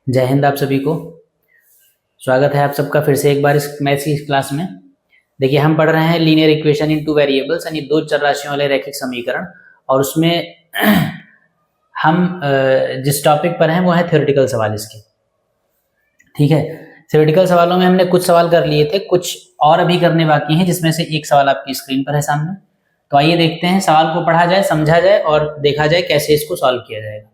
जय हिंद आप सभी को। स्वागत है आप सबका फिर से एक बार इस मैथ्स की क्लास में। देखिए हम पढ़ रहे हैं linear equation in two variables यानी दो चर राशियों वाले रैखिक समीकरण, और उसमें हम जिस टॉपिक पर हैं वो है थ्योरेटिकल सवाल इसके। ठीक है, थ्योरेटिकल सवालों में हमने कुछ सवाल कर लिए थे, कुछ और अभी करने बाकी हैं, जिसमें से एक सवाल आपकी स्क्रीन पर है सामने। तो आइए देखते हैं, सवाल को पढ़ा जाए, समझा जाए और देखा जाए कैसे इसको सॉल्व किया जाएगा।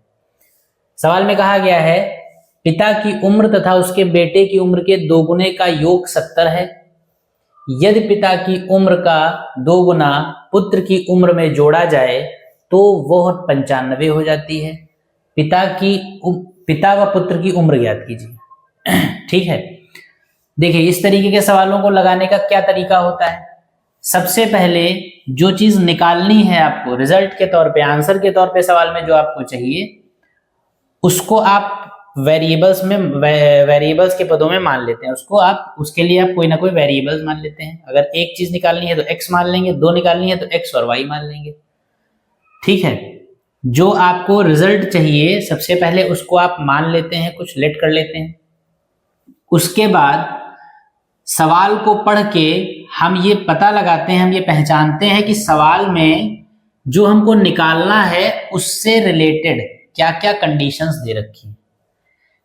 सवाल में कहा गया है पिता की उम्र तथा उसके बेटे की उम्र के दोगुने का योग 70 है। यदि पिता की उम्र का दोगुना पुत्र की उम्र में जोड़ा जाए तो वह 95 हो जाती है। पिता व पुत्र की उम्र ज्ञात कीजिए। ठीक है, देखिए इस तरीके के सवालों को लगाने का क्या तरीका होता है। सबसे पहले जो चीज निकालनी है आपको रिजल्ट के तौर पे, आंसर के तौर पे सवाल में जो आपको चाहिए, उसको आप वेरिएबल्स के पदों में मान लेते हैं। उसके लिए आप कोई ना कोई वेरिएबल्स मान लेते हैं। अगर एक चीज निकालनी है तो x मान लेंगे, दो निकालनी है तो x और y मान लेंगे। ठीक है, जो आपको रिजल्ट चाहिए सबसे पहले उसको आप मान लेते हैं, कुछ लेट कर लेते हैं। उसके बाद सवाल को पढ़ के हम ये पता लगाते हैं, हम ये पहचानते हैं कि सवाल में जो हमको निकालना है उससे रिलेटेड क्या क्या कंडीशंस दे रखी हैं।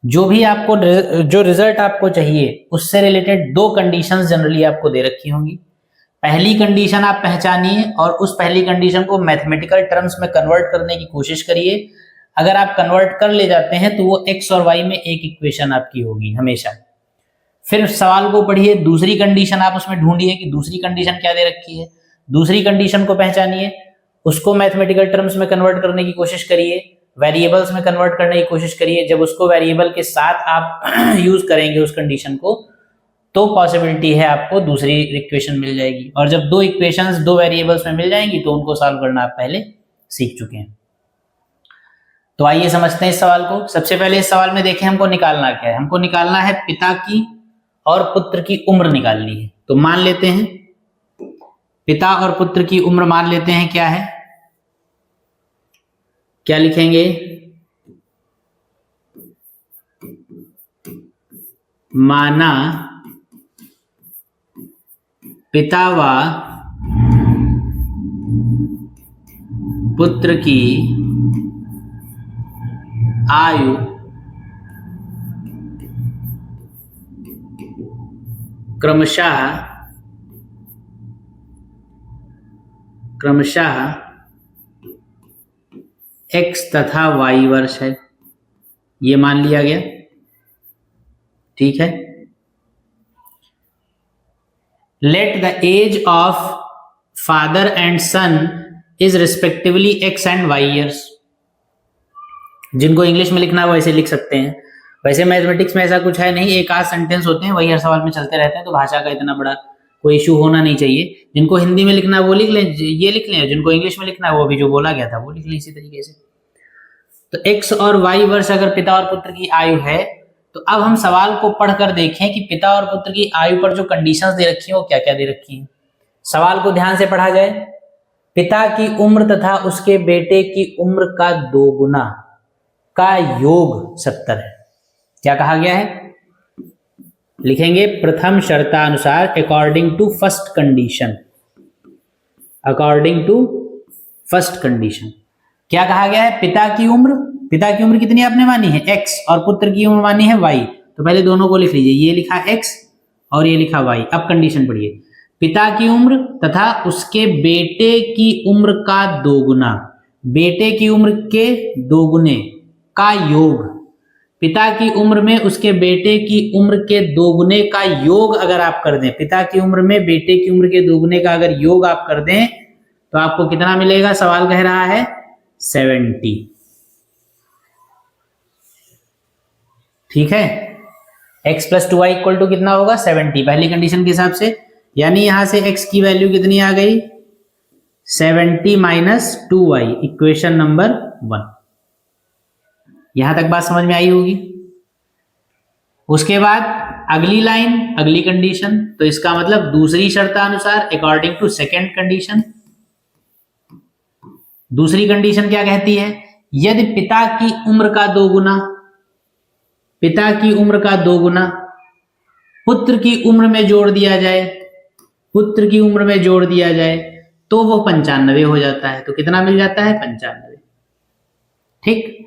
जो भी आपको जो रिजल्ट आपको चाहिए उससे रिलेटेड दो कंडीशंस जनरली आपको दे रखी होंगी। पहली कंडीशन आप पहचानिए और उस पहली कंडीशन को मैथमेटिकल टर्म्स में कन्वर्ट करने की कोशिश करिए। अगर आप कन्वर्ट कर ले जाते हैं तो वो x और y में एक इक्वेशन आपकी होगी हमेशा। फिर सवाल को पढ़िए, दूसरी कंडीशन आप उसमें ढूंढिए कि दूसरी कंडीशन क्या दे रखी है। दूसरी कंडीशन को पहचानिए, उसको मैथमेटिकल टर्म्स में कन्वर्ट करने की कोशिश करिए, वेरिएबल्स में कन्वर्ट करने की कोशिश करिए। जब उसको वेरिएबल के साथ आप यूज करेंगे उस कंडीशन को, तो पॉसिबिलिटी है आपको दूसरी इक्वेशन मिल जाएगी। और जब दो इक्वेशंस दो वेरिएबल्स में मिल जाएंगी तो उनको सॉल्व करना आप पहले सीख चुके हैं। तो आइए समझते हैं इस सवाल को। सबसे पहले इस सवाल में देखें हमको निकालना क्या है। हमको निकालना है पिता की और पुत्र की उम्र निकालनी है। तो मान लेते हैं पिता और पुत्र की उम्र, मान लेते हैं क्या है, क्या लिखेंगे, माना पिता व पुत्र की आयु क्रमशः x तथा y वर्ष है। ये मान लिया गया। ठीक है, let the age of father and son is respectively x and y years. जिनको इंग्लिश में लिखना है वो ऐसे लिख सकते हैं। वैसे मैथमेटिक्स में ऐसा कुछ है नहीं, एक आध सेंटेंस होते हैं वही हर सवाल में चलते रहते हैं, तो भाषा का इतना बड़ा कोई इशू होना नहीं चाहिए। जिनको हिंदी में लिखना है वो लिख लें, ये लिख लें, जिनको इंग्लिश में लिखना है वो भी जो बोला गया था वो लिख लें इसी तरीके से। तो x और y वर्ष अगर पिता और पुत्र की आयु है, तो अब हम सवाल को पढ़कर देखें कि पिता और पुत्र की आयु पर जो कंडीशंस दे रखी हैं वो क्या क्या दे रखी हैं। सवाल को ध्यान से पढ़ा जाए। पिता की उम्र तथा उसके बेटे की उम्र का दोगुना का योग 70 है। क्या कहा गया है, लिखेंगे प्रथम शर्तानुसार according to first condition. According to first condition क्या कहा गया है, पिता की उम्र कितनी आपने मानी है x और पुत्र की उम्र मानी है y। तो पहले दोनों को लिख लीजिए, ये लिखा x और ये लिखा y। अब कंडीशन पढ़िए, पिता की उम्र तथा उसके बेटे की उम्र का दोगुना, बेटे की उम्र के दोगुने का योग। पिता की उम्र में उसके बेटे की उम्र के दोगुने का योग अगर आप कर दें, पिता की उम्र में बेटे की उम्र के दोगुने का अगर योग आप कर दें तो आपको कितना मिलेगा। सवाल कह रहा है 70। ठीक है, x plus 2y equal to कितना होगा 70 पहली कंडीशन के हिसाब से। यानी यहां से x की वैल्यू कितनी आ गई 70 माइनस 2y, इक्वेशन नंबर 1। यहां तक बात समझ में आई होगी। उसके बाद अगली लाइन, अगली कंडीशन, तो इसका मतलब दूसरी शर्तानुसार अकॉर्डिंग टू सेकेंड कंडीशन। दूसरी कंडीशन क्या कहती है, यदि पिता की उम्र का दोगुना, पिता की उम्र का 2 गुना पुत्र की उम्र में जोड़ दिया जाए, पुत्र की उम्र में जोड़ दिया जाए तो वो 95 हो जाता है। तो कितना मिल जाता है? 95। ठीक,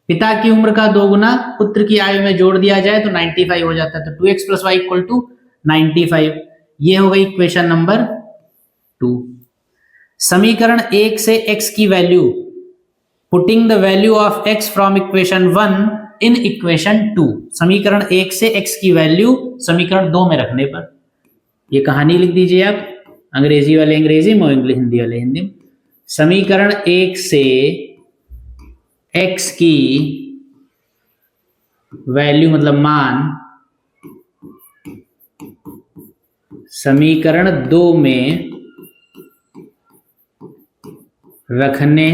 पिता की उम्र का 2 गुना पुत्र की आयु में जोड़ दिया जाए तो 95 हो जाता है। तो 2x + y = 95। ये हो गई इक्वेशन नंबर 2। समीकरण 1 से x की value, putting the value of x from equation 1 in equation 2। समीकरण 1 से x की वैल्यू समीकरण 2 में रखने पर, ये कहानी लिख दीजिए आप, अंग्रेजी वाले अंग्रेजी में, हिंदी वाले हिंदी में। समीकरण 1 से x की वैल्यू मतलब मान समीकरण 2 में रखने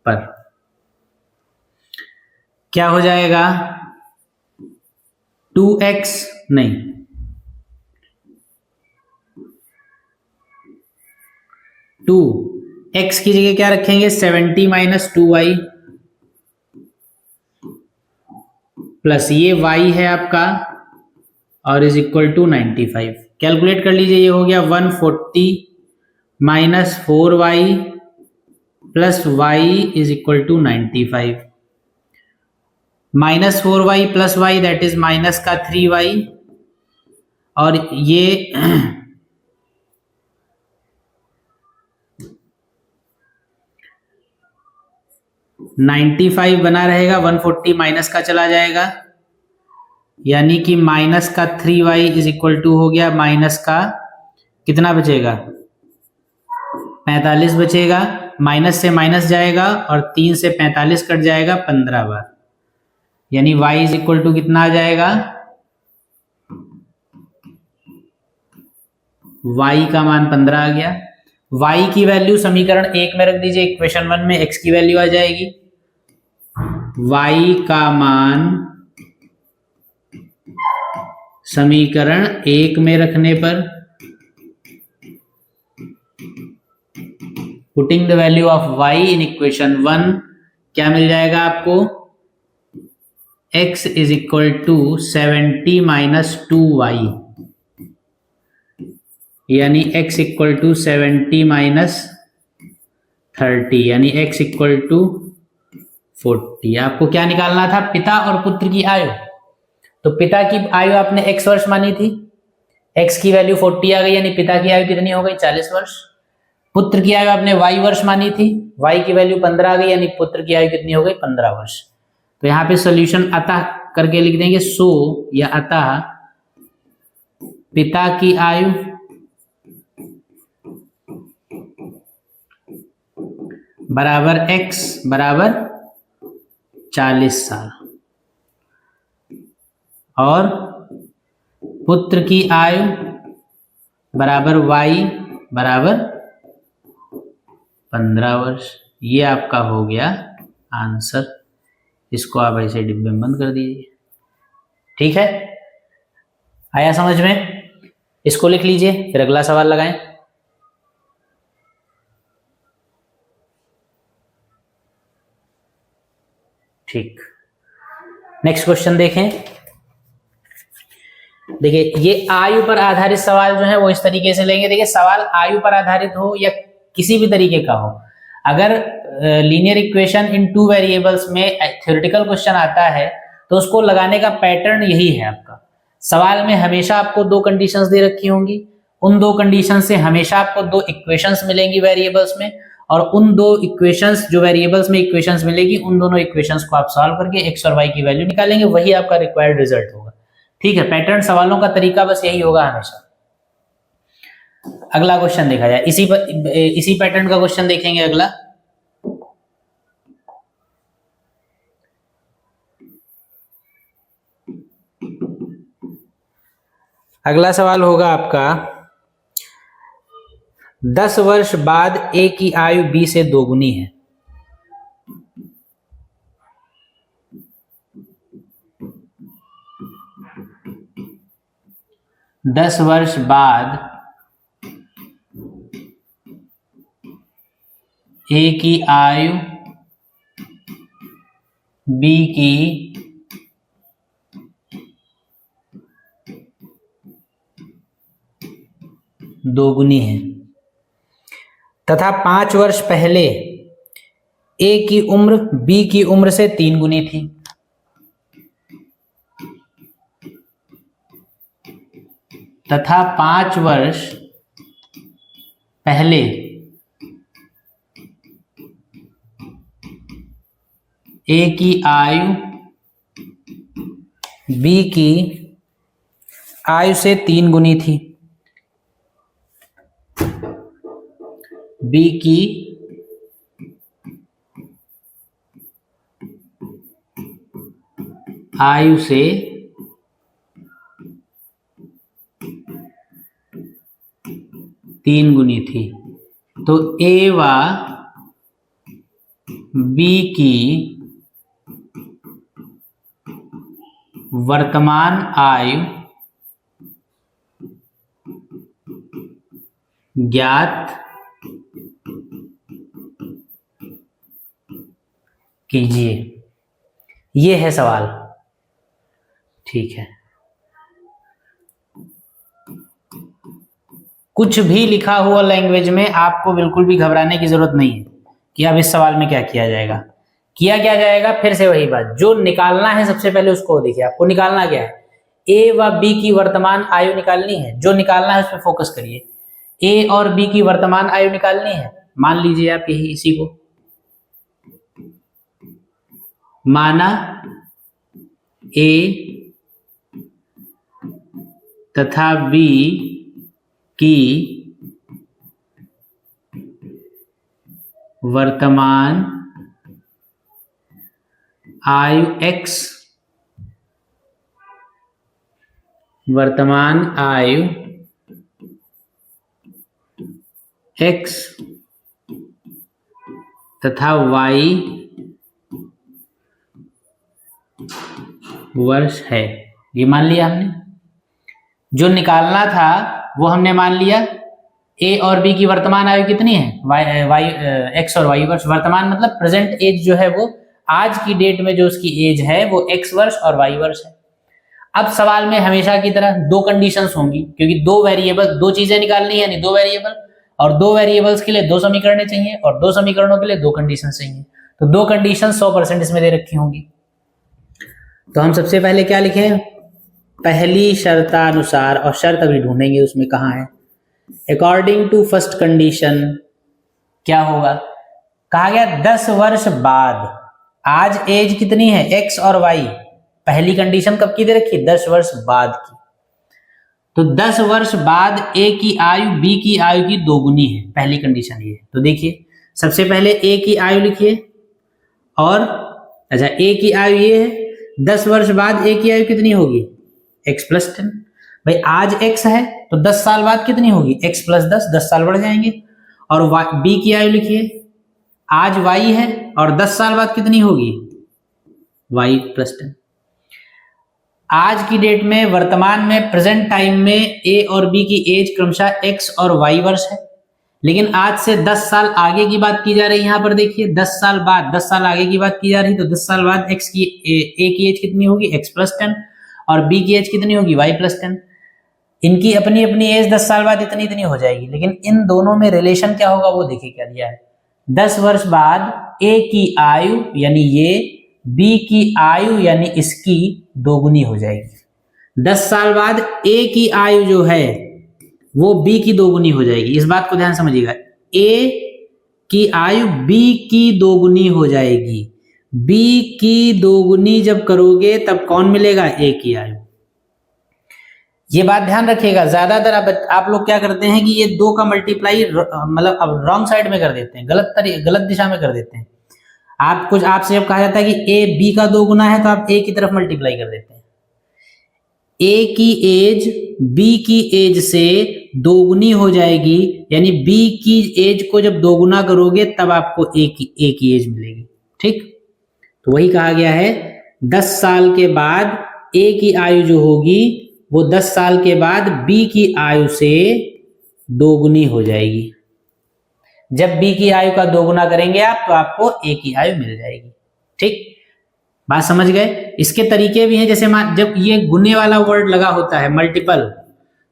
पर क्या हो जाएगा? 2x नहीं, 2x की जगह क्या रखेंगे? 70 - 2y प्लस ये y है आपका और इज इक्वल टू 95। कैलकुलेट कर लीजिए, ये हो गया 140 - 4y plus y is equal to 95। -4y plus y that is minus का 3y और ये 95 बना रहेगा, 140 माइनस का चला जाएगा, यानी कि माइनस का 3y इज इक्वल टू हो गया माइनस का कितना बचेगा? 45 बचेगा। माइनस से माइनस जाएगा और 3 से 45 कट जाएगा 15 बार, यानी y इज इक्वल टू कितना आ जाएगा? y का मान 15 आ गया। y की वैल्यू समीकरण 1 में रख दीजिए, इक्वेशन 1 में x की वैल्यू आ जाएगी। y का मान समीकरण 1 में रखने पर, putting the value of y in equation 1, क्या मिल जाएगा आपको? x is equal to 70 - 2y, यानी x इक्वल टू 70 - 30, यानी x इक्वल टू 40। आपको क्या निकालना था? पिता और पुत्र की आयु। तो पिता की आयु आपने x वर्ष मानी थी, x की वैल्यू 40 आ गई, यानी पिता की आयु कितनी हो गई? 40 वर्ष। पुत्र की आयु आपने y वर्ष मानी थी, y की वैल्यू 15 आ गई, यानी पुत्र की आयु कितनी हो गई? 15 वर्ष। तो यहाँ पे सॉल्यूशन अतः करके लिख देंगे, सो या अतः पिता की आयु बराबर x बराबर 40 साल और पुत्र की आयु बराबर y बराबर 15 वर्ष। ये आपका हो गया आंसर। इसको आप ऐसे डिब्बे में बंद कर दीजिए। ठीक है, आया समझ में? इसको लिख लीजिए, फिर अगला सवाल लगाएं। ठीक, नेक्स्ट क्वेश्चन देखें। देखिए, ये आयु पर आधारित सवाल जो है वो इस तरीके से लेंगे। देखिए, सवाल आयु पर आधारित हो या किसी भी तरीके का हो, अगर लीनियर इक्वेशन इन 2 वेरिएबल्स में थ्योरेटिकल क्वेश्चन आता है तो उसको लगाने का पैटर्न यही है आपका। सवाल में हमेशा आपको 2 कंडीशंस दे रखी होंगी, उन 2 कंडीशन से हमेशा आपको 2 इक्वेशंस मिलेंगी वेरिएबल्स में, और उन 2 इक्वेशंस जो वेरिएबल्स में इक्वेशंस मिलेगी, उन दोनों इक्वेशंस को आप सॉल्व करके x और y की वैल्यू निकालेंगे, वही आपका रिक्वायर्ड रिजल्ट होगा। ठीक है, पैटर्न सवालों का तरीका बस यही होगा हमेशा। अगला क्वेश्चन देखा जाए, इसी पैटर्न का क्वेश्चन देखेंगे अगला। अगला सवाल होगा आपका, 10 वर्ष बाद a की आयु b से दोगुनी है। दस वर्ष बाद a की आयु b की दोगुनी है, तथा 5 वर्ष पहले ए की उम्र बी की उम्र से 3 गुनी थी। तथा 5 वर्ष पहले ए की आयु बी की आयु से 3 गुनी थी। बी की आयु से 3 गुनी थी। तो ए व बी की वर्तमान आयु ज्ञात कीजिए। ये है सवाल। ठीक है, कुछ भी लिखा हुआ लैंग्वेज में आपको बिल्कुल भी घबराने की जरूरत नहीं है कि अब इस सवाल में क्या किया जाएगा। किया क्या जाएगा, फिर से वही बात, जो निकालना है सबसे पहले उसको देखिए। आपको निकालना क्या है, ए व बी की वर्तमान आयु निकालनी है। जो निकालना है उस पर फोकस करिए। ए और बी की वर्तमान आयु निकालनी है। मान लीजिए आप यही इसी को माना ए तथा बी की वर्तमान आयु x, वर्तमान आयु x तथा y वर्ष है। ये मान लिया हमने। जो निकालना था वो हमने मान लिया। ए और बी की वर्तमान आयु कितनी है, एक्स और वाई वर्ष। वर्तमान मतलब प्रेजेंट एज जो है वो आज की डेट में जो उसकी एज है वो एक्स वर्ष और वाई वर्ष है। अब सवाल में हमेशा की तरह 2 कंडीशंस होंगी, क्योंकि 2 वेरिएबल, 2 चीजें निकालनी है, नहीं 2 वेरिएबल, और 2 वेरिएबल्स के लिए 2 समीकरण चाहिए और 2 समीकरणों के लिए 2 कंडीशन चाहिए। तो 2 कंडीशन 100% इसमें दे रखी होंगी। तो हम सबसे पहले क्या लिखें, पहली शर्तानुसार, और शर्त अभी ढूंढेंगे उसमें कहाँ है। अकॉर्डिंग टू फर्स्ट कंडीशन क्या होगा, कहा गया 10 वर्ष बाद। आज एज कितनी है, एक्स और वाई। पहली कंडीशन कब की दे रखी, 10 वर्ष बाद की। तो 10 वर्ष बाद ए की आयु बी की आयु की 2 गुनी है, पहली कंडीशन ये। तो देखिए सबसे पहले ए की आयु लिखिए, और अच्छा ए की आयु ये है, 10 वर्ष बाद ए की आयु कितनी होगी, x प्लस 10। भाई आज x है तो 10 साल बाद कितनी होगी, x प्लस 10, 10 साल बढ़ जाएंगे। और b की आयु लिखिए, आज y है और 10 साल बाद कितनी होगी, y प्लस 10। आज की डेट में वर्तमान में प्रेजेंट टाइम में a और b की एज क्रमशः x और y वर्ष है, लेकिन आज से 10 साल आगे की बात की जा रही है। यहाँ पर देखिए 10 साल बाद, 10 साल आगे की बात की जा रही, तो 10 साल बाद x की a की एज कितनी होगी, x प्लस 10, और b की एज कितनी होगी, y प्लस 10। इनकी अपनी अपनी एज 10 साल बाद इतनी इतनी हो जाएगी, लेकिन इन दोनों में रिलेशन क्या होगा वो देखिए क्या दिया है। 10 वर्ष बाद a की आयु यानी ये, b की आयु यानी इसकी 2 गुनी हो जाएगी। 10 साल बाद a की आयु जो है वो b की 2 गुनी हो जाएगी। इस बात को ध्यान समझिएगा, a की आयु b की 2 गुनी हो जाएगी। b की 2 गुनी जब करोगे तब कौन मिलेगा, a की आयु। ये बात ध्यान रखिएगा। ज्यादातर आप लोग क्या करते हैं कि ये 2 का मल्टीप्लाई मतलब अब रॉन्ग साइड में कर देते हैं, गलत दिशा में कर देते हैं। आपसे जब कहा जाता है कि a b का 2 गुना है तो आप a की तरफ मल्टीप्लाई कर देते हैं। a की एज b की एज से 2 गुनी हो जाएगी, यानी b की एज को जब 2 गुना करोगे तब आपको a की एज मिलेगी। ठीक, तो वही कहा गया है 10 साल के बाद a की आयु जो होगी वो 10 साल के बाद b की आयु से 2 गुनी हो जाएगी। जब b की आयु का 2 गुना करेंगे आप तो आपको a की आयु मिल जाएगी। ठीक, बात समझ गए। इसके तरीके भी हैं, जैसे जब ये गुने वाला वर्ड लगा होता है मल्टीपल,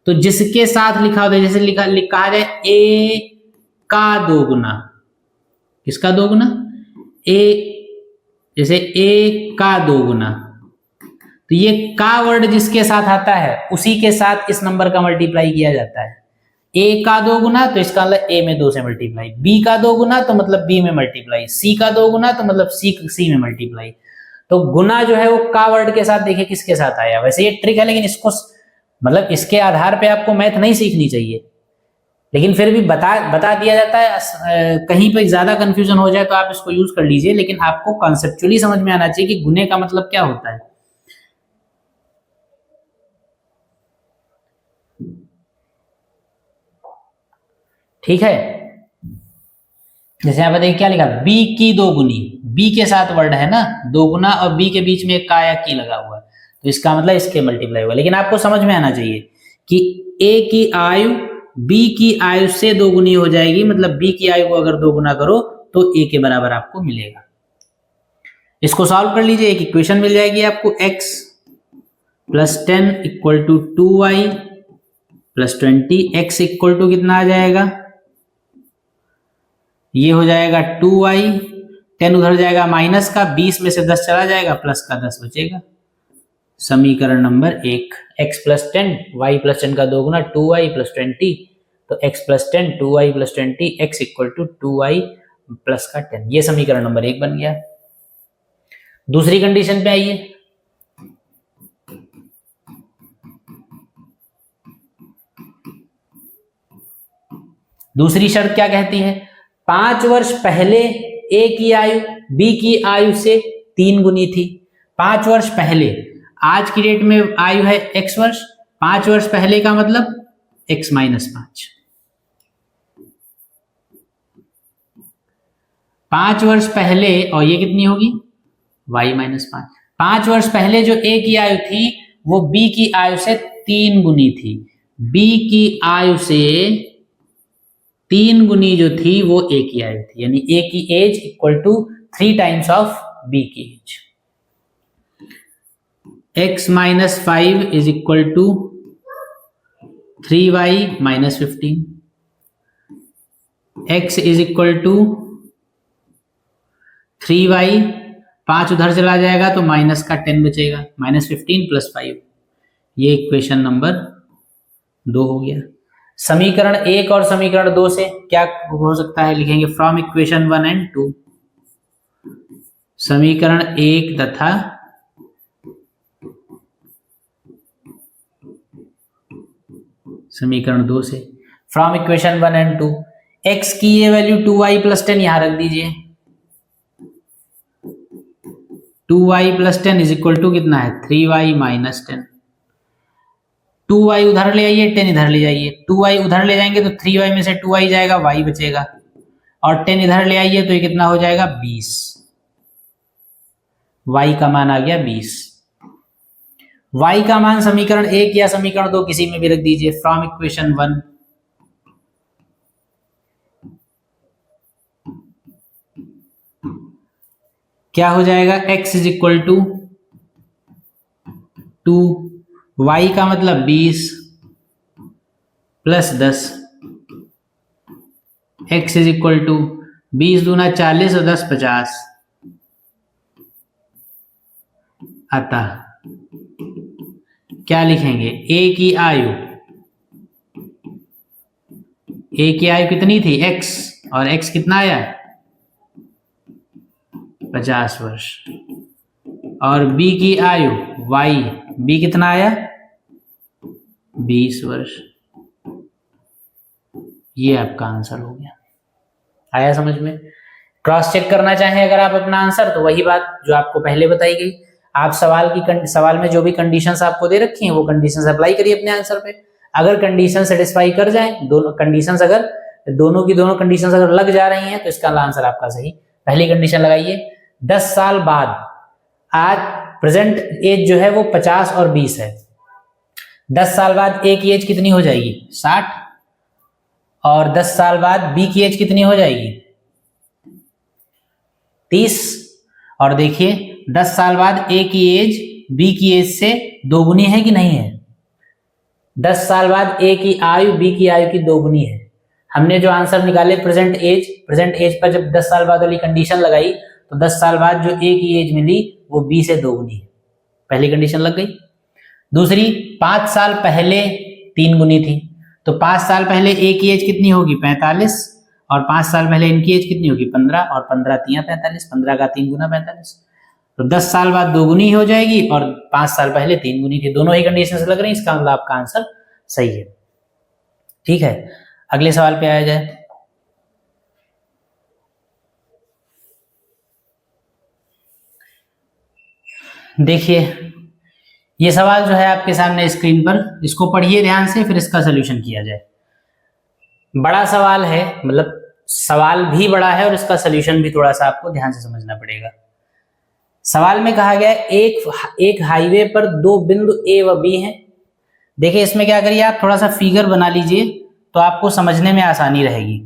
तो जिसके साथ लिखा होता है, जैसे लिखा जाए ए का दोगुना, किसका दोगुना, ए, जैसे ए का दोगुना, तो ये का वर्ड जिसके साथ आता है उसी के साथ इस नंबर का मल्टीप्लाई किया जाता है। ए का दो गुना तो इसका मतलब ए में 2 से मल्टीप्लाई, बी का दो गुना तो मतलब बी में मल्टीप्लाई, सी का दो गुना तो मतलब सी में मल्टीप्लाई। तो गुना जो है वो का वर्ड के साथ देखिए किसके साथ आया। वैसे ये ट्रिक है, लेकिन इसको मतलब इसके आधार पे आपको मैथ नहीं सीखनी चाहिए, लेकिन फिर भी बता दिया जाता है। कहीं पे ज्यादा कंफ्यूजन हो जाए तो आप इसको यूज कर लीजिए, लेकिन आपको कॉन्सेप्चुअली समझ में आना चाहिए कि गुने का मतलब क्या होता है। ठीक है, जैसे यहाँ बताइए क्या लिखा, बी की दो गुनी, बी के साथ वर्ड है ना दो गुना, और बी के बीच में एक का या की लगा हुआ है, तो इसका मतलब इसके मल्टीप्लाई हुआ। लेकिन आपको समझ में आना चाहिए कि ए की आयु बी की आयु से दो गुनी हो जाएगी, मतलब बी की आयु को अगर दो गुना करो तो ए के बराबर आपको मिलेगा। इसको सॉल्व कर लीजिए, एक इक्वेशन मिल जाएगी आपको, x + 10 = 2y + 20, x equal to कितना आ जाएगा, ये हो जाएगा 2y, 10 उधर जाएगा माइनस का, 20 में से 10 चला जाएगा, प्लस का 10 बचेगा। समीकरण नंबर 1, x + 10 y + 10 का दोगुना 2y + 20, तो x + 10 2y + 20, x equal to 2y plus का 10, ये समीकरण नंबर 1 बन गया। दूसरी कंडीशन पे आइए, दूसरी शर्त क्या कहती है, 5 वर्ष पहले ए की आयु बी की आयु से 3 गुनी थी। 5 वर्ष पहले, आज की डेट में आयु है x वर्ष, 5 वर्ष पहले का मतलब x - 5। 5 वर्ष पहले, और ये कितनी होगी y - 5। 5 वर्ष पहले जो ए की आयु थी वो बी की आयु से 3 गुनी थी, बी की आयु से 3 गुनी जो थी वो ए की आयु थी, यानी ए की age equal to 3 times of B की age. x - 5 is equal to 3y - 15, x is equal to 3y, 5 उधर चला जाएगा तो माइनस का 10 बचेगा, -15 + 5, ये इक्वेशन नंबर 2 हो गया। समीकरण 1 और समीकरण 2 से क्या हो सकता है, लिखेंगे फ्रॉम इक्वेशन 1 एंड 2, समीकरण 1 तथा समीकरण 2 से, फ्रॉम इक्वेशन 1 एंड 2, x की ये वैल्यू 2y + 10 यहां रख दीजिए, 2y + 10 इज इक्वल टू कितना है 3y - 10, 2y उधर ले आइए, 10 इधर ले जाइए, 2y उधर ले जाएंगे तो 3y में से 2y जाएगा, y बचेगा, और 10 इधर ले आइए तो ये कितना हो जाएगा 20, y का मान आ गया 20। y का मान समीकरण 1 या समीकरण 2 किसी में भी रख दीजिए, फ्रॉम इक्वेशन 1, क्या हो जाएगा x is equal to 2, y का मतलब 20 + 10, x इज इक्वल टू 20 दूना 40 और 10 50, अतः क्या लिखेंगे, a की आयु कितनी थी x, और x कितना आया 50 वर्ष, और b की आयु y, b कितना आया 20 वर्ष। ये आपका आंसर हो गया, आया समझ में। क्रॉस चेक करना चाहें अगर आप अपना आंसर, तो वही बात जो आपको पहले बताई गई, आप सवाल में जो भी कंडीशंस आपको दे रखी हैं वो कंडीशंस अप्लाई करिए अपने आंसर पे। अगर कंडीशन सेटिस्फाई कर जाए, दोनों कंडीशंस अगर दोनों की दोनों कंडीशंस अगर लग जा रही हैं तो इसका आंसर आपका सही। पहली कंडीशन लगाइए, 10 साल बाद, आज प्रेजेंट एज जो है वो 50 और 20 है, 10 साल बाद ए की एज कितनी हो जाएगी 60, और 10 साल बाद बी की एज कितनी हो जाएगी 30, और देखिए 10 साल बाद ए की एज बी की एज से दोगुनी है कि नहीं है, 10 साल बाद ए की आयु बी की आयु की दोगुनी है। हमने जो आंसर निकाले प्रेजेंट एज पर जब 10 साल बाद वाली कंडीशन लगाई तो 10 साल बाद जो ए की एज मिली वो बी से दोगुनी है। पहली कंडीशन लग गई। दूसरी, 5 साल पहले 3 गुनी थी, तो 5 साल पहले ए की एज कितनी होगी 45, और 5 साल पहले इनकी एज कितनी होगी 15, और 15 3 45, 15 का 3 गुना 45, तो 10 साल बाद दोगुनी हो जाएगी और 5 साल पहले 3 गुनी थी। दोनों ही कंडीशन से लग रही है, इसका मतलब आपका आंसर सही है। ठीक है, अगले सवाल पे आया जाए। देखिए ये सवाल जो है आपके सामने स्क्रीन पर, इसको पढ़िए ध्यान से, फिर इसका सलूशन किया जाए। बड़ा सवाल है, मतलब सवाल भी बड़ा है और इसका सलूशन भी थोड़ा सा आपको ध्यान से समझना पड़ेगा। सवाल में कहा गया एक हाईवे पर 2 बिंदु ए व बी हैं। देखिए इसमें क्या करिए, आप थोड़ा सा फिगर बना लीजिए तो आपको समझने में आसानी रहेगी।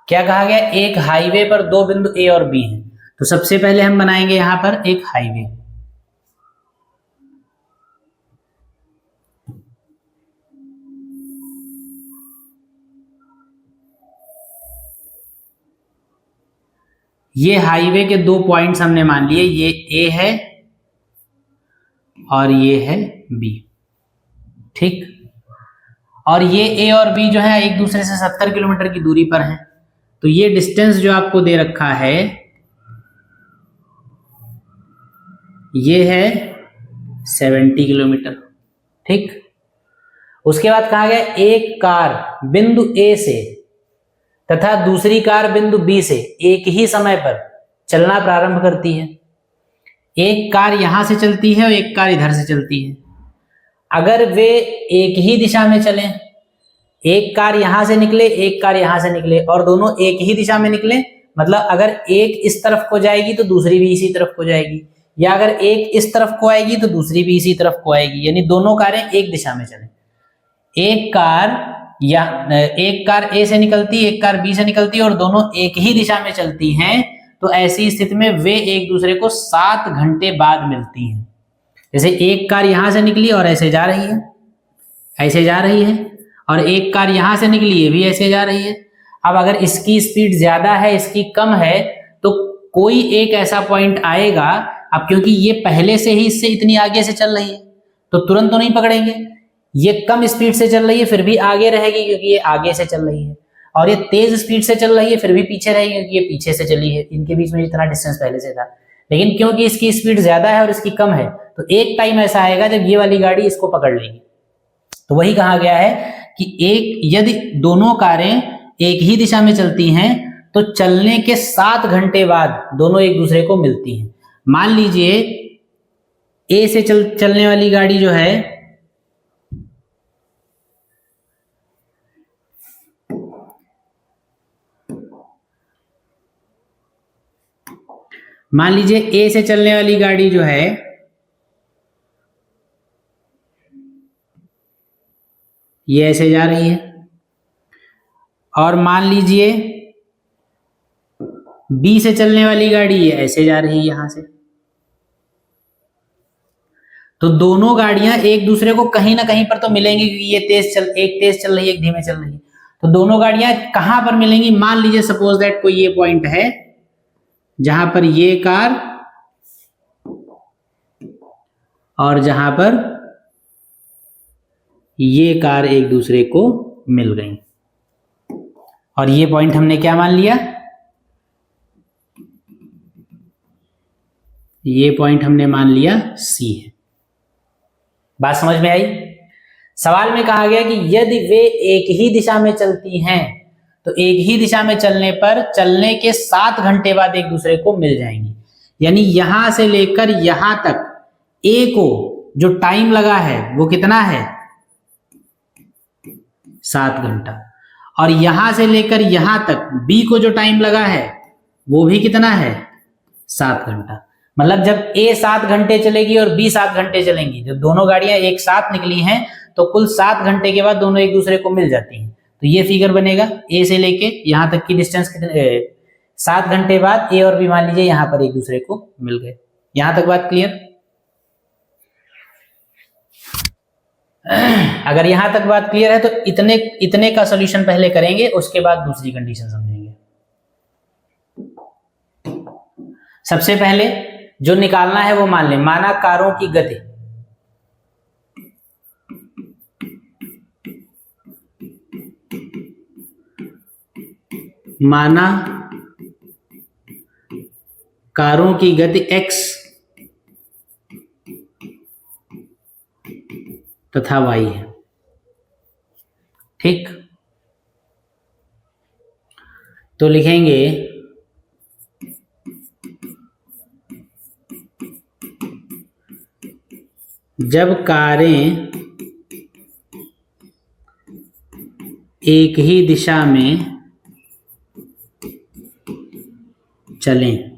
क्या कहा गया, एक हाईवे पर 2 बिंदु ए और बी हैं। तो सबसे पहले हम बनाएंगे यहां पर एक हाईवे। ये हाईवे के 2 पॉइंट्स हमने मान लिए, ये ए है और ये है बी। ठीक, और ये ए और बी जो है एक दूसरे से 70 किलोमीटर की दूरी पर हैं। तो ये डिस्टेंस जो आपको दे रखा है ये है 70 किलोमीटर। ठीक, उसके बाद कहा गया एक कार बिंदु ए से तथा दूसरी कार बिंदु बी से एक ही समय पर चलना प्रारंभ करती है। एक कार यहां से चलती है और एक कार इधर से चलती है। अगर वे एक ही दिशा में चलें, एक कार यहां से निकले एक कार यहां से निकले और दोनों एक ही दिशा में निकले, मतलब अगर एक इस तरफ को जाएगी तो दूसरी भी इसी तरफ को जाएगी, या अगर एक इस तरफ को आएगी तो दूसरी भी इसी तरफ को आएगी, यानी दोनों कारें एक दिशा में चलें। एक कार ए से निकलती, एक कार बी से निकलती और दोनों एक ही दिशा में चलती हैं, तो ऐसी स्थिति में वे एक दूसरे को 7 घंटे बाद मिलती हैं। जैसे एक कार यहां से निकली और ऐसे जा रही है, ऐसे जा रही है, और एक कार यहां से निकली है भी ऐसे जा रही है। अब अगर इसकी स्पीड ज्यादा है इसकी कम है तो कोई एक ऐसा पॉइंट आएगा, अब क्योंकि ये पहले से ही इससे इतनी आगे से चल रही है तो तुरंत तो नहीं पकड़ेंगे, ये कम स्पीड से चल रही है फिर भी आगे रहेगी क्योंकि ये आगे से चल रही है, और ये तेज स्पीड से चल रही है फिर भी पीछे रहेगी क्योंकि ये पीछे से चली है। इनके बीच में इतना डिस्टेंस पहले से था, लेकिन क्योंकि इसकी स्पीड ज्यादा है और इसकी कम है तो एक टाइम ऐसा आएगा जब ये वाली गाड़ी इसको पकड़ लेगी। तो वही कहा गया है कि यदि दोनों कारें एक ही दिशा में चलती हैं तो चलने के 7 घंटे बाद दोनों एक दूसरे को मिलती हैं। मान लीजिए ए से चलने वाली गाड़ी जो है ए से चलने वाली गाड़ी जो है ये ऐसे जा रही है, और मान लीजिए बी से चलने वाली गाड़ी ये ऐसे जा रही है यहां से। तो दोनों गाड़ियां एक दूसरे को कहीं ना कहीं पर तो मिलेंगी क्योंकि ये एक तेज चल रही है एक धीमे चल रही है। तो दोनों गाड़ियां कहां पर मिलेंगी, मान लीजिए सपोज दैट कोई ये पॉइंट है जहां पर ये कार और जहां पर ये कार एक दूसरे को मिल गई, और ये पॉइंट हमने क्या मान लिया, ये पॉइंट हमने मान लिया सी है। बात समझ में आई? सवाल में कहा गया कि यदि वे एक ही दिशा में चलती हैं तो एक ही दिशा में चलने पर चलने के 7 घंटे बाद एक दूसरे को मिल जाएंगी। यानी यहां से लेकर यहां तक ए को जो टाइम लगा है वो कितना है 7 घंटा, और यहां से लेकर यहां तक बी को जो टाइम लगा है वो भी कितना है 7 घंटा। मतलब जब ए 7 घंटे चलेगी और बी 7 घंटे चलेंगी, जब दोनों गाड़ियां एक साथ निकली हैं तो कुल 7 घंटे के बाद दोनों एक दूसरे को मिल जाती हैं। तो ये फिगर बनेगा ए से लेके यहां तक की डिस्टेंस कितने 7 घंटे बाद ए और बी मान लीजिए यहां पर एक दूसरे को मिल गए। यहां तक बात क्लियर? अगर यहां तक बात क्लियर है तो इतने इतने का सॉल्यूशन पहले करेंगे, उसके बाद दूसरी कंडीशन समझेंगे। सबसे पहले जो निकालना है वो मान लें, माना कारों की गति, माना कारों की गति x तथा y है। ठीक, तो लिखेंगे जब कारें एक ही दिशा में चलें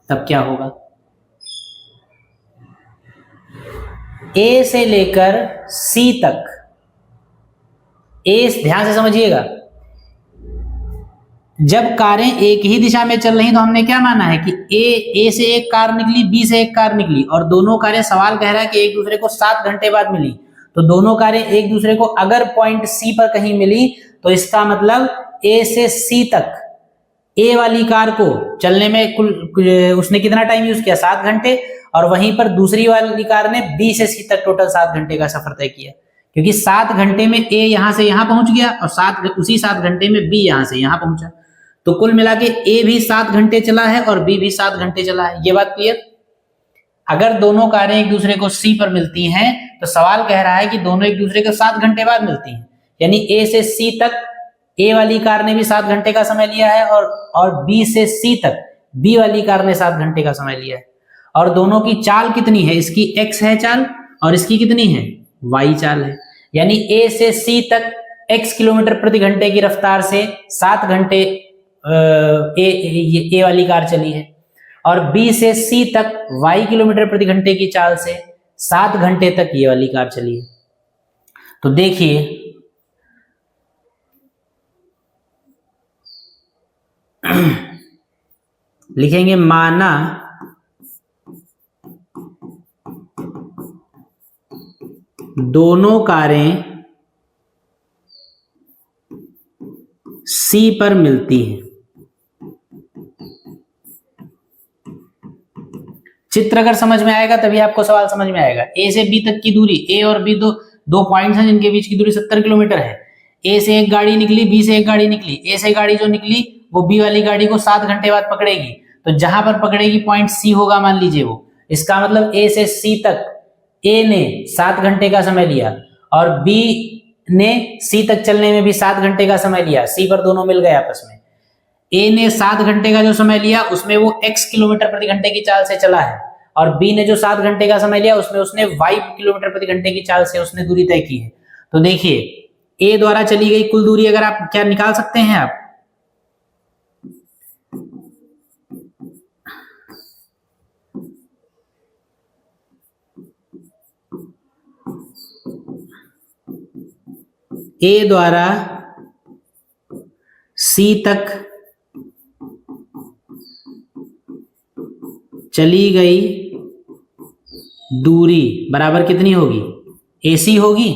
तब क्या होगा। ए से लेकर सी तक, ए ध्यान से समझिएगा, जब कारें एक ही दिशा में चल रही तो हमने क्या माना है कि ए से एक कार निकली, बी से एक कार निकली, और दोनों कारें, सवाल कह रहा है कि एक दूसरे को 7 घंटे बाद मिली, तो दोनों कारें एक दूसरे को अगर पॉइंट सी पर कहीं मिली तो इसका मतलब ए से सी तक ए वाली कार को चलने में कुल उसने कितना टाइम यूज किया, 7 घंटे, और वहीं पर दूसरी वाली कार ने बी से सी तक टोटल 7 घंटे का सफर तय किया, क्योंकि 7 घंटे में ए यहां से यहां पहुंच गया और उसी 7 घंटे में बी यहां से यहां पहुंचा, तो कुल मिला के ए भी 7 घंटे चला है और बी भी 7 घंटे चला है। ये बात क्लियर। अगर दोनों कारें एक दूसरे को सी पर मिलती हैं तो सवाल कह रहा है कि दोनों एक दूसरे को 7 घंटे बाद मिलती हैं, यानी ए से सी तक ए वाली कार ने भी 7 घंटे का समय लिया है और बी से सी तक बी वाली कार ने 7 घंटे का समय लिया है, और दोनों की चाल कितनी है, इसकी x है चाल और इसकी कितनी है, y चाल है, यानी ए से सी तक x किलोमीटर प्रति घंटे की रफ्तार से 7 घंटे ए वाली कार चली है, और बी से सी तक y किलोमीटर प्रति घंटे की चाल से 7 घंटे तक ये वाली कार चली है। तो देखिए लिखेंगे माना दोनों कारें सी पर मिलती हैं। चित्र अगर समझ में आएगा तभी आपको सवाल समझ में आएगा। ए से बी तक की दूरी, ए और बी दो पॉइंट्स हैं जिनके बीच की दूरी 70 किलोमीटर है। ए से एक गाड़ी निकली, बी से एक गाड़ी निकली, ए से गाड़ी जो निकली वो बी वाली गाड़ी को 7 घंटे बाद पकड़ेगी, तो जहां पर पकड़ेगी पॉइंट सी होगा, मान लीजिए वो, इसका मतलब ए से सी तक ए ने 7 घंटे का समय लिया और बी ने सी तक चलने में भी 7 घंटे का समय लिया, सी पर दोनों मिल गए आपस में। ए ने 7 घंटे का जो समय लिया उसमें वो x किलोमीटर प्रति घंटे की चाल से चला है, और बी ने जो 7 घंटे का समय लिया उसमें उसने y किलोमीटर प्रति घंटे की चाल से उसने दूरी तय की है। तो देखिए ए द्वारा चली गई कुल दूरी अगर आप क्या निकाल सकते हैं, आप ए द्वारा सी तक चली गई दूरी बराबर कितनी होगी, AC होगी।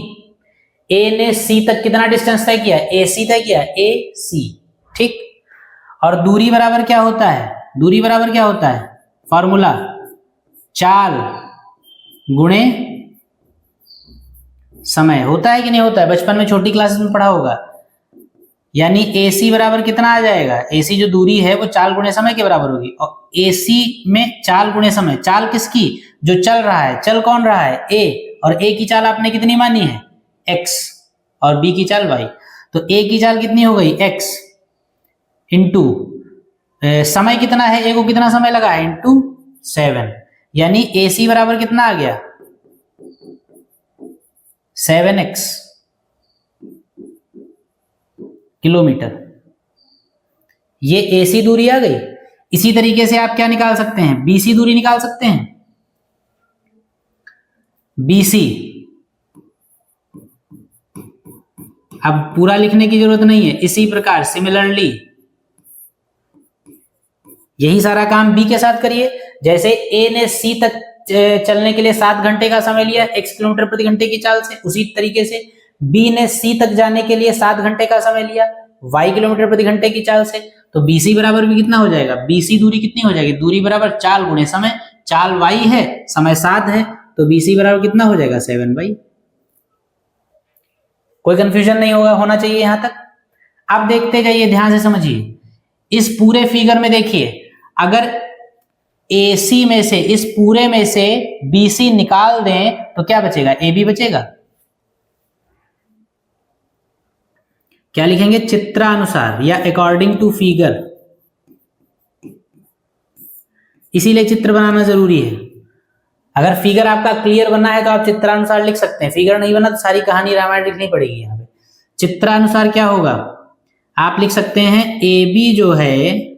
ए ने सी तक कितना डिस्टेंस तय किया, AC तय किया, AC, ठीक। और दूरी बराबर क्या होता है, दूरी बराबर क्या होता है, फॉर्मूला चाल गुणे समय, होता है कि नहीं होता है, बचपन में छोटी क्लासेस में पढ़ा होगा। यानी AC बराबर कितना आ जाएगा, AC जो दूरी है वो चाल गुणे समय के बराबर होगी, और AC में चाल गुणे समय, चाल किसकी, जो चल रहा है, चल कौन रहा है, A, और A की चाल आपने कितनी मानी है, x, और B की चाल y, तो A की चाल कितनी हो गई, x इंटू समय कितना है, A को कितना समय लगा है, इंटू 7, यानी AC बराबर कितना आ गया, 7x किलोमीटर। ये AC दूरी आ गई। इसी तरीके से आप क्या निकाल सकते हैं, BC दूरी निकाल सकते हैं। BC अब पूरा लिखने की जरूरत नहीं है, इसी प्रकार सिमिलरली यही सारा काम B के साथ करिए। जैसे A ने C तक चलने के लिए 7 घंटे का समय लिया x किलोमीटर प्रति घंटे की चाल से, उसी तरीके से B ने C तक जाने के लिए 7 घंटे का समय लिया y किलोमीटर प्रति घंटे की चाल से। तो BC बराबर भी कितना हो जाएगा, BC दूरी कितनी हो जाएगी, दूरी बराबर चाल गुणे समय, चाल y है समय 7 है, तो BC बराबर कितना हो जाएगा 7/। कोई कंफ्यूजन नहीं होना चाहिए यहां तक। अब देखते जाइए, ध्यान से समझिए, इस पूरे फिगर में देखिए, अगर AC में से, इस पूरे में से BC निकाल दें तो क्या बचेगा, AB बचेगा। क्या लिखेंगे, चित्रानुसार या अकॉर्डिंग टू फिगर, इसीलिए चित्र बनाना जरूरी है। अगर फिगर आपका क्लियर बनना है तो आप चित्रानुसार लिख सकते हैं, फिगर नहीं बना तो सारी कहानी रामायण लिखनी पड़ेगी। यहाँ पे चित्रानुसार क्या होगा, आप लिख सकते हैं AB जो है,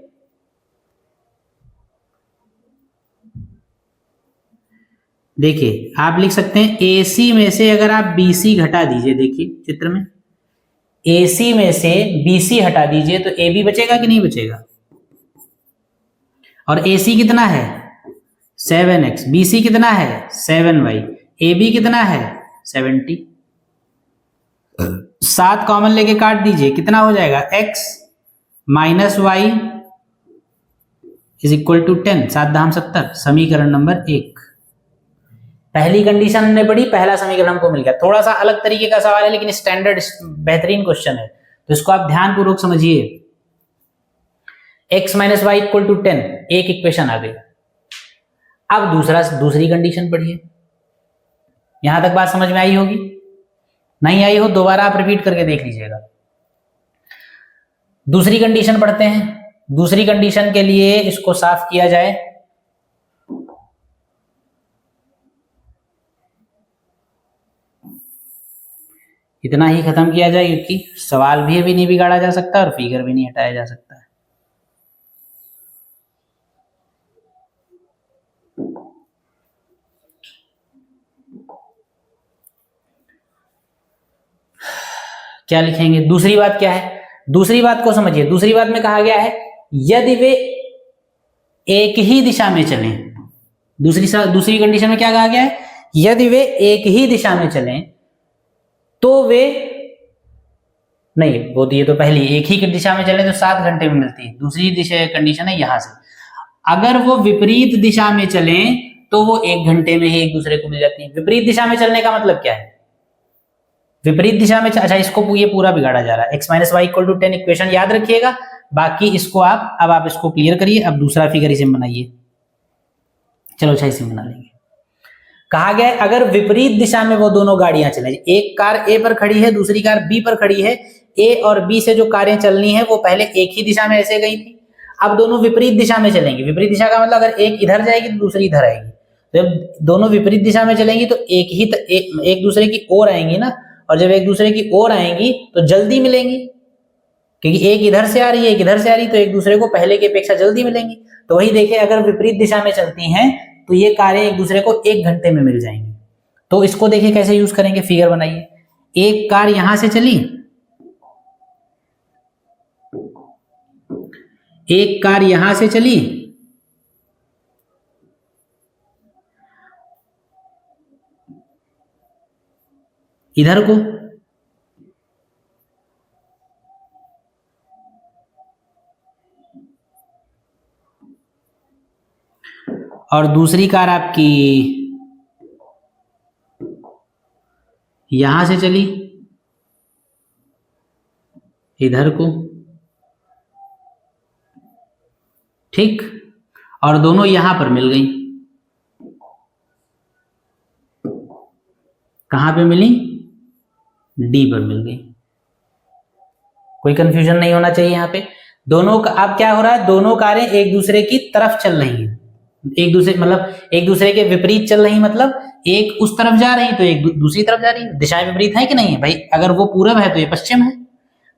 देखिए आप लिख सकते हैं AC में से अगर आप BC घटा दीजिए, देखिए चित्र में AC में से BC हटा दीजिए तो AB बचेगा कि नहीं बचेगा। और AC कितना है 7x, BC कितना है 7y, AB कितना है 70। 7 कॉमन लेके काट दीजिए, कितना हो जाएगा x minus y is equal to 10, 7 दाम 70, समीकरण नंबर 1। पहली कंडीशन हमने पढ़ी, पहला समीकरण हमको मिल गया। थोड़ा सा अलग तरीके का सवाल है लेकिन स्टैंडर्ड बेहतरीन क्वेश्चन है, तो इसको आप ध्यानपूर्वक समझिए। x minus y equal to 10, एक इक्वेशन आ गई। अब दूसरी कंडीशन पढ़िए। यहां तक बात समझ में आई होगी, नहीं आई हो दोबारा आप रिपीट करके देख लीजिएगा। दूसरी कंडीशन पढ़ते हैं। दूसरी कंडीशन के लिए इसको साफ किया जाए। इतना ही खत्म किया जाए, क्योंकि सवाल भी अभी नहीं बिगाड़ा जा सकता और फिगर भी नहीं हटाया जा सकता है। क्या लिखेंगे, दूसरी बात क्या है, दूसरी बात को समझिए। दूसरी बात में कहा गया है यदि वे एक ही दिशा में चलें। दूसरी कंडीशन में क्या कहा गया है, यदि वे एक ही दिशा में चलें तो वे नहीं, वो दिए तो पहली एक ही दिशा में चले तो 7 घंटे में मिलती है। दूसरी दिशा कंडीशन है यहां से, अगर वो विपरीत दिशा में चलें तो वो 1 घंटे में ही एक दूसरे को मिल जाती है। विपरीत दिशा में चलने का मतलब क्या है, विपरीत दिशा में, अच्छा इसको ये पूरा बिगाड़ा जा रहा है। x minus y equal to 10 equation याद रखिएगा, बाकी इसको आप इसको क्लियर करिए। अब दूसरा फिगर इसे बनाइए। चलो अच्छा इसे बना लेंगे। कहा गया अगर विपरीत दिशा में वो दोनों गाड़ियां चलें, एक कार A पर खड़ी है, दूसरी कार B पर खड़ी है। A और B से जो कारें चलनी है वो पहले एक ही दिशा में ऐसे गई थी, अब दोनों विपरीत दिशा में चलेंगी। विपरीत दिशा का मतलब अगर एक इधर जाएगी तो दूसरी इधर आएगी। जब दोनों विपरीत दिशा में चलेंगी तो एक दूसरे की ओर आएंगी ना, और जब एक दूसरे की ओर आएंगी तो जल्दी मिलेंगी, क्योंकि एक इधर से आ रही है एक इधर से आ रही है, तो एक दूसरे को पहले की अपेक्षा जल्दी मिलेंगी। तो वही देखें, अगर विपरीत दिशा में चलती हैं तो ये कारें एक दूसरे को 1 घंटे में मिल जाएंगी। तो इसको देखिए कैसे यूज करेंगे, फिगर बनाइए। एक कार यहां से चली, एक कार यहां से चली, इधर को, और दूसरी कार आपकी यहां से चली इधर को, ठीक, और दोनों यहां पर मिल गई। कहां पे मिली, डी पर मिल गई। कोई कंफ्यूजन नहीं होना चाहिए यहाँ पे। दोनों का अब क्या हो रहा है, दोनों कारें एक दूसरे की तरफ चल रही हैं, एक दूसरे के विपरीत चल रही, मतलब एक उस तरफ जा रही तो एक दूसरी तरफ जा रही है। दिशाएं विपरीत है कि नहीं है भाई, अगर वो पूरब है तो ये पश्चिम है,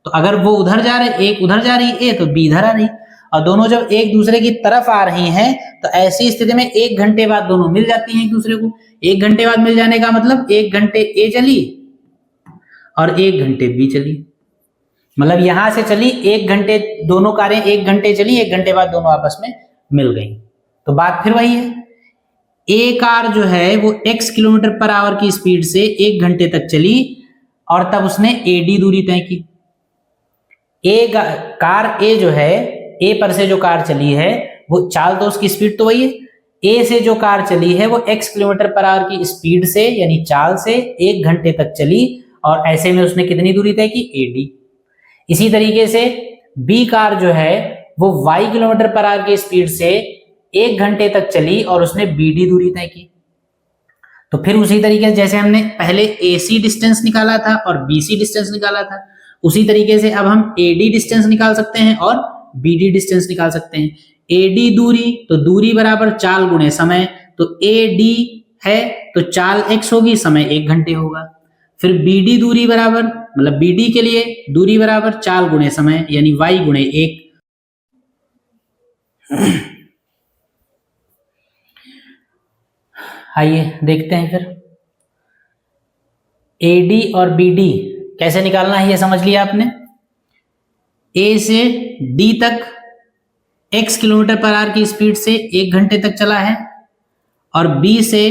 तो अगर वो उधर जा रहे, एक उधर जा रही है तो बी इधर आ रही, और दोनों जब एक दूसरे की तरफ आ रही हैं तो ऐसी स्थिति में 1 घंटे बाद दोनों मिल जाती हैं एक दूसरे को। 1 घंटे बाद मिल जाने का मतलब 1 घंटे ए चली और 1 घंटे बी चली, मतलब यहां से चली 1 घंटे, दोनों कारें 1 घंटे चली, 1 घंटे बाद दोनों आपस में मिल गई। तो बात फिर वही है, ए कार जो है वो x किलोमीटर पर आवर की स्पीड से 1 घंटे तक चली और तब उसने AD दूरी तय की। कार ए जो है, ए पर से जो कार चली है वो चाल तो उसकी स्पीड तो वही है, ए से जो कार चली है वो x किलोमीटर पर आवर की स्पीड से यानी चाल से 1 घंटे तक चली और ऐसे में उसने कितनी दूरी तय की, AD। इसी तरीके से बी कार जो है वो y किलोमीटर पर आवर की स्पीड से 1 घंटे तक चली और उसने BD दूरी तय की। तो फिर उसी तरीके से जैसे हमने पहले AC डिस्टेंस निकाला था और BC डिस्टेंस निकाला था, उसी तरीके से अब हम AD डिस्टेंस निकाल सकते हैं और BD डिस्टेंस निकाल सकते हैं। AD दूरी, तो दूरी बराबर चाल गुणे समय, तो AD है तो चाल x होगी, समय 1 घंटे होगा। फिर BD दूरी बराबर, मतलब BD के लिए दूरी बराबर चाल गुणे समय यानी y गुणे 1। आइए देखते हैं फिर AD और BD कैसे निकालना है, ये समझ लिया आपने। A से D तक x किलोमीटर पर आवर की स्पीड से 1 घंटे तक चला है और B से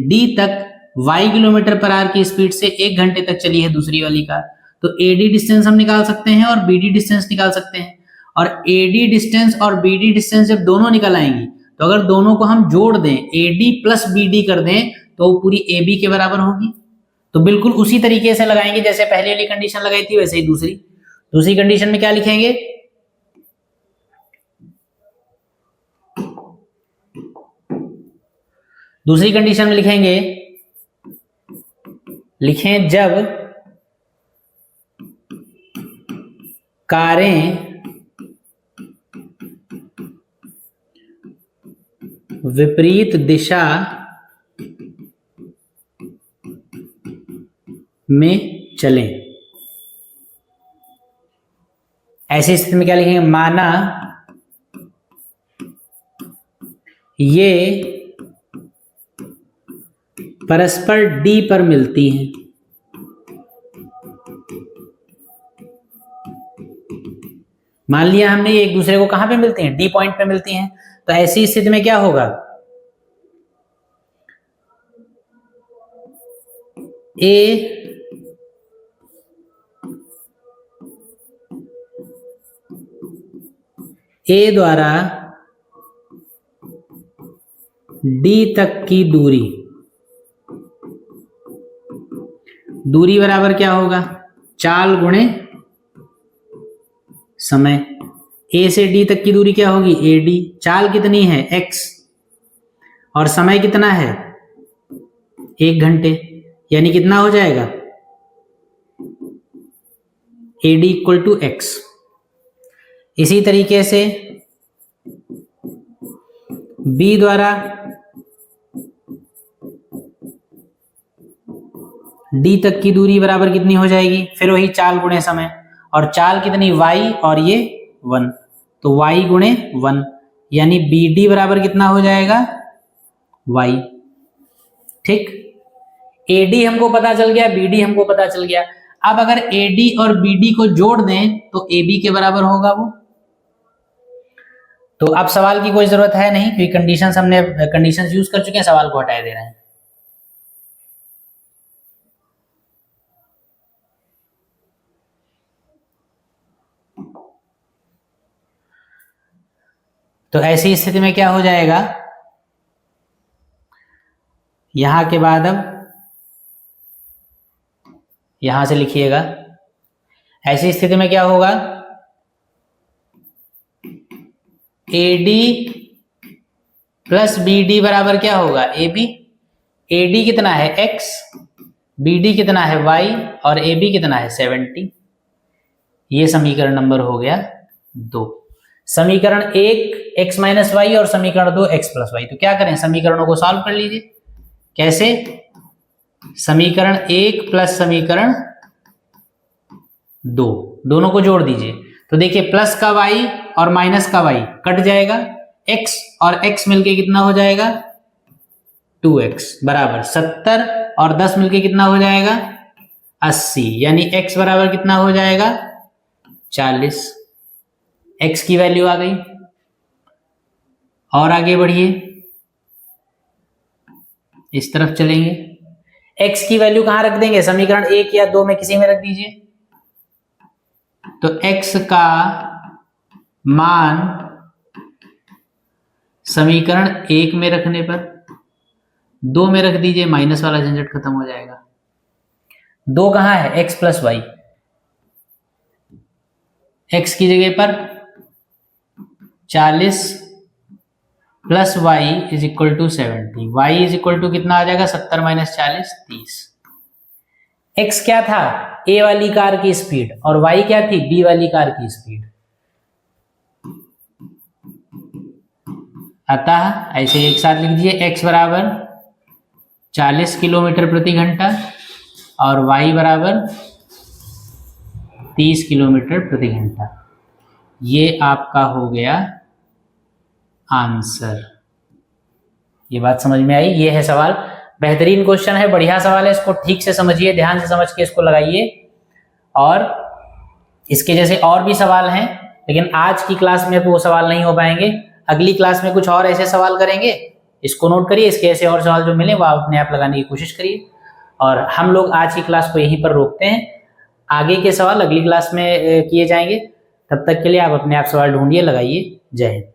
D तक y किलोमीटर पर आवर की स्पीड से 1 घंटे तक चली है दूसरी वाली कार। तो AD डिस्टेंस हम निकाल सकते हैं और BD डिस्टेंस निकाल सकते हैं। और AD डिस्टेंस और BD डिस्टेंस जब दोनों निकल आएंगी तो अगर दोनों को हम जोड़ दें, AD प्लस BD कर दें, तो वो पूरी AB के बराबर होगी। तो बिल्कुल उसी तरीके से लगाएंगे जैसे पहले वाली कंडीशन लगाई थी, वैसे ही दूसरी कंडीशन में क्या लिखेंगे, दूसरी कंडीशन में लिखें जब कारें विपरीत दिशा में चलें। ऐसी स्थिति में क्या लिखेंगे, माना ये परस्पर D पर मिलती हैं। मान लिया हमने एक दूसरे को कहां पे मिलती हैं, D पॉइंट पे मिलती हैं। तो ऐसी स्थिति में क्या होगा, A द्वारा D तक की दूरी बराबर क्या होगा, चाल गुणे समय। A से D तक की दूरी क्या होगी, AD। चाल कितनी है, x, और समय कितना है, 1 घंटे, यानी कितना हो जाएगा, AD इक्वल टू x। इसी तरीके से B द्वारा D तक की दूरी बराबर कितनी हो जाएगी, फिर वही चाल गुणे समय, और चाल कितनी, y, और ये 1, तो y गुणे 1, यानी BD बराबर कितना हो जाएगा, y। ठीक, AD हमको पता चल गया, BD हमको पता चल गया। अब अगर AD और BD को जोड़ दें तो AB के बराबर होगा वो। तो अब सवाल की कोई जरूरत है नहीं, क्योंकि कंडीशंस हमने कंडीशंस यूज कर चुके हैं, सवाल को हटा दे रहे हैं। तो ऐसी स्थिति में क्या हो जाएगा, यहां के बाद अब यहां से लिखिएगा, ऐसी स्थिति में क्या होगा, AD प्लस BD बराबर क्या होगा, AB। AD कितना है, x, BD कितना है, y, और AB कितना है, 70। ये समीकरण नंबर हो गया 2। समीकरण 1 x माइनस वाई और समीकरण 2 x प्लस वाई। तो क्या करें, समीकरणों को सॉल्व कर लीजिए। कैसे, समीकरण 1 प्लस समीकरण 2, दोनों को जोड़ दीजिए। तो देखिए प्लस का y और माइनस का y कट जाएगा, x और x मिलके कितना हो जाएगा, 2x बराबर 70, और 10 मिलके कितना हो जाएगा, 80, यानी x बराबर कितना हो जाएगा, 40। x की वैल्यू आ गई। और आगे बढ़िए, इस तरफ चलेंगे, x की वैल्यू कहां रख देंगे, समीकरण 1 या 2 में किसी में रख दीजिए। तो x का मान समीकरण 1 में रखने पर 2 में रख दीजिए, माइनस वाला झंझट खत्म हो जाएगा। 2 कहां है, x प्लस वाई, x की जगह पर 40 plus y is equal to 70, y is equal to कितना आ जाएगा, 70 माइनस 40 30। x क्या था, a वाली कार की स्पीड, और y क्या थी, b वाली कार की स्पीड। अतः ऐसे एक साथ लिख दीजिए, x बराबर 40 किलोमीटर प्रति घंटा और y बराबर 30 किलोमीटर प्रति घंटा। ये आपका हो गया आंसर। ये बात समझ में आई, ये है सवाल। बेहतरीन क्वेश्चन है, बढ़िया सवाल है, इसको ठीक से समझिए, ध्यान से समझ के इसको लगाइए। और इसके जैसे और भी सवाल हैं, लेकिन आज की क्लास में वो सवाल नहीं हो पाएंगे। अगली क्लास में कुछ और ऐसे सवाल करेंगे, इसको नोट करिए, इसके ऐसे और सवाल जो मिले वो आप अपने आप लगाने की कोशिश करिए। और हम लोग आज की क्लास को यहीं पर रोकते हैं, आगे के सवाल अगली क्लास में किए जाएंगे। तब तक के लिए आप अपने आप सवाल ढूंढिए, लगाइए। जय हिंद।